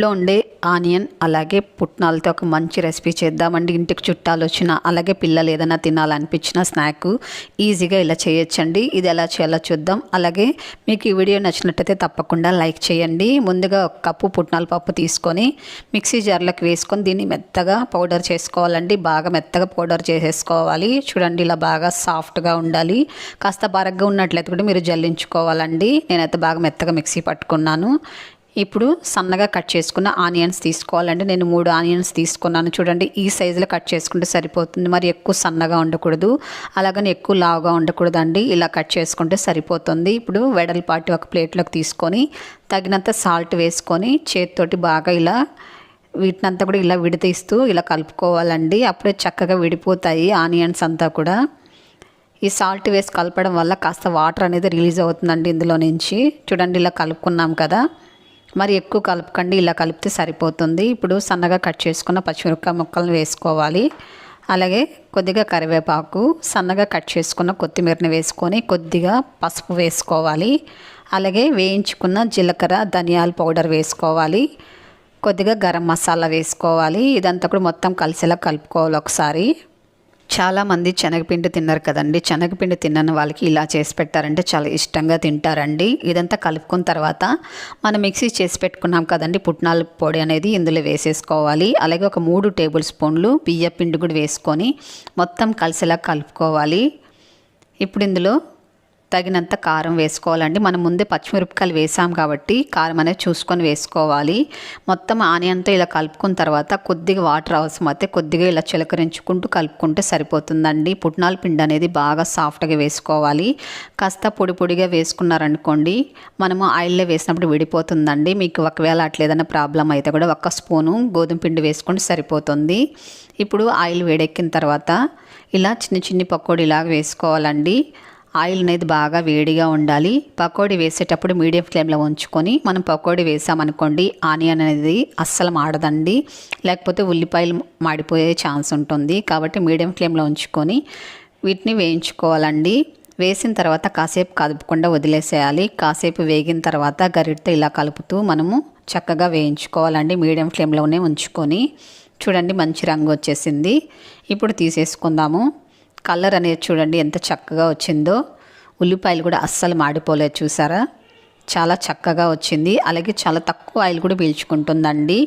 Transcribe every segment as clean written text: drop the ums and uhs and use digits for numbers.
ఇంట్లో ఉండే ఆనియన్ అలాగే పుట్నాలతో ఒక మంచి రెసిపీ చేద్దామండి. ఇంటికి చుట్టాలు వచ్చినా అలాగే పిల్లలు ఏదైనా తినాలనిపించిన స్నాక్ ఈజీగా ఇలా చేయొచ్చండి. ఇది ఎలా చేయాలో చూద్దాం. అలాగే మీకు ఈ వీడియో నచ్చినట్టయితే తప్పకుండా లైక్ చేయండి. ముందుగా ఒక కప్పు పుట్నాల పప్పు తీసుకొని మిక్సీ జార్లోకి వేసుకొని దీన్ని మెత్తగా పౌడర్ చేసుకోవాలండి. బాగా మెత్తగా పౌడర్ చేసేసుకోవాలి. చూడండి ఇలా బాగా సాఫ్ట్గా ఉండాలి. కాస్త బరగ్గా ఉన్నట్లయితే కూడా మీరు జల్లించుకోవాలండి. నేనైతే బాగా మెత్తగా మిక్సీ పట్టుకున్నాను. ఇప్పుడు సన్నగా కట్ చేసుకున్న ఆనియన్స్ తీసుకోవాలండి. నేను 3 ఆనియన్స్ తీసుకున్నాను. చూడండి ఈ సైజులో కట్ చేసుకుంటే సరిపోతుంది. మరి ఎక్కువ సన్నగా ఉండకూడదు, అలాగని ఎక్కువ లావుగా ఉండకూడదండి. ఇలా కట్ చేసుకుంటే సరిపోతుంది. ఇప్పుడు వెడల్పాటి ఒక ప్లేట్లోకి తీసుకొని తగినంత సాల్ట్ వేసుకొని చేతితోటి బాగా ఇలా వీటినంతా కూడా ఇలా విడదీస్తూ ఇలా కలుపుకోవాలండి. అప్పుడే చక్కగా విడిపోతాయి ఆనియన్స్ అంతా కూడా. ఈ సాల్ట్ వేసి కలపడం వల్ల కాస్త వాటర్ అనేది రిలీజ్ అవుతుందండి ఇందులో నుంచి. చూడండి ఇలా కలుపుకున్నాం కదా, మరి ఎక్కువ కలపకండి, ఇలా కలిపితే సరిపోతుంది. ఇప్పుడు సన్నగా కట్ చేసుకున్న పచ్చిమిరపకాయ ముక్కలను వేసుకోవాలి. అలాగే కొద్దిగా కరివేపాకు, సన్నగా కట్ చేసుకున్న కొత్తిమీరని వేసుకొని కొద్దిగా పసుపు వేసుకోవాలి. అలాగే వేయించుకున్న జీలకర్ర ధనియాల పౌడర్ వేసుకోవాలి. కొద్దిగా గరం మసాలా వేసుకోవాలి. ఇదంతా కూడా మొత్తం కలిసేలా కలుపుకోవాలి ఒకసారి. చాలామంది శనగపిండి తిన్నారు కదండి. శనగపిండి తిన్నని వాళ్ళకి ఇలా చేసి పెట్టారంటే చాలా ఇష్టంగా తింటారండి. ఇదంతా కలుపుకున్న తర్వాత మనం మిక్సీ చేసి పెట్టుకున్నాం కదండి పుట్నాల పొడి అనేది ఇందులో వేసేసుకోవాలి. అలాగే ఒక 3 టేబుల్ స్పూన్లు బియ్య పిండి కూడా వేసుకొని మొత్తం కలిసేలా కలుపుకోవాలి. ఇప్పుడు ఇందులో తగినంత కారం వేసుకోవాలండి. మనం ముందే పచ్చిమిరపకాయలు వేసాం కాబట్టి కారం అనేది చూసుకొని వేసుకోవాలి. మొత్తం ఆనియన్తో ఇలా కలుపుకున్న తర్వాత కొద్దిగా వాటర్ అవసరం అయితే కొద్దిగా ఇలా చిలకరించుకుంటూ కలుపుకుంటే సరిపోతుందండి. పుట్నాల పిండి అనేది బాగా సాఫ్ట్గా వేసుకోవాలి. కాస్త పొడి పొడిగా వేసుకున్నారనుకోండి మనము ఆయిల్లో వేసినప్పుడు విడిపోతుందండి. మీకు ఒకవేళ అట్లేదన్నా ప్రాబ్లం అయితే కూడా 1 స్పూను గోధుమ పిండి వేసుకుంటే సరిపోతుంది. ఇప్పుడు ఆయిల్ వేడెక్కిన తర్వాత ఇలా చిన్న చిన్ని పకోడీలాగా వేసుకోవాలండి. ఆయిల్ అనేది బాగా వేడిగా ఉండాలి. పకోడీ వేసేటప్పుడు మీడియం ఫ్లేమ్లో ఉంచుకొని మనం పకోడీ వేసామనుకోండి ఆనియన్ అనేది అస్సలు మాడదండి, లేకపోతే ఉల్లిపాయలు మాడిపోయే ఛాన్స్ ఉంటుంది. కాబట్టి మీడియం ఫ్లేమ్లో ఉంచుకొని వీటిని వేయించుకోవాలండి. వేసిన తర్వాత కాసేపు కదపకుండా వదిలేసేయాలి. కాసేపు వేగిన తర్వాత గరిటతో ఇలా కలుపుతూ మనము చక్కగా వేయించుకోవాలండి. మీడియం ఫ్లేమ్లోనే ఉంచుకొని. చూడండి మంచి రంగు వచ్చేసింది. ఇప్పుడు తీసేసుకుందాము. కలర్ అనేది చూడండి ఎంత చక్కగా వచ్చిందో. ఉల్లిపాయలు కూడా అస్సలు మాడిపోలేదు, చూసారా? చాలా చక్కగా వచ్చింది. అలాగే చాలా తక్కువ ఆయిల్ కూడా పీల్చుకుంటుందండి.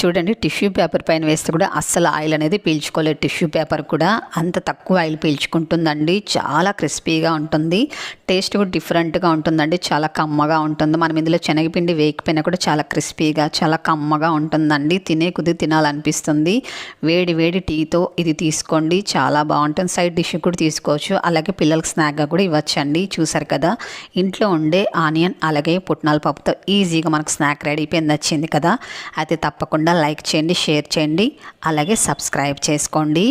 చూడండి టిష్యూ పేపర్ పైన వేస్తే కూడా అస్సలు ఆయిల్ అనేది పీల్చుకోలేదు. టిష్యూ పేపర్ కూడా అంత తక్కువ ఆయిల్ పీల్చుకుంటుందండి. చాలా క్రిస్పీగా ఉంటుంది. టేస్ట్ కూడా డిఫరెంట్గా ఉంటుందండి. చాలా కమ్మగా ఉంటుంది. మనం ఇందులో శనగపిండి వేయకపోయినా కూడా చాలా క్రిస్పీగా చాలా కమ్మగా ఉంటుందండి. తినే కొద్ది తినాలనిపిస్తుంది. వేడి వేడి టీతో ఇది తీసుకోండి, చాలా బాగుంటుంది. సైడ్ డిష్ కూడా తీసుకోవచ్చు. అలాగే పిల్లలకి స్నాక్గా కూడా ఇవ్వచ్చండి. చూసారు కదా, ఇంట్లో ఉండే ఆనియన్ అలాగే పుట్నాల పప్పుతో ఈజీగా మనకు స్నాక్ రెడీ అయిపోయింది. నచ్చింది కదా? అయితే తప్పకుండా లైక్ చేయండి, షేర్ చేయండి, అలాగే సబ్స్క్రైబ్ చేసుకోండి.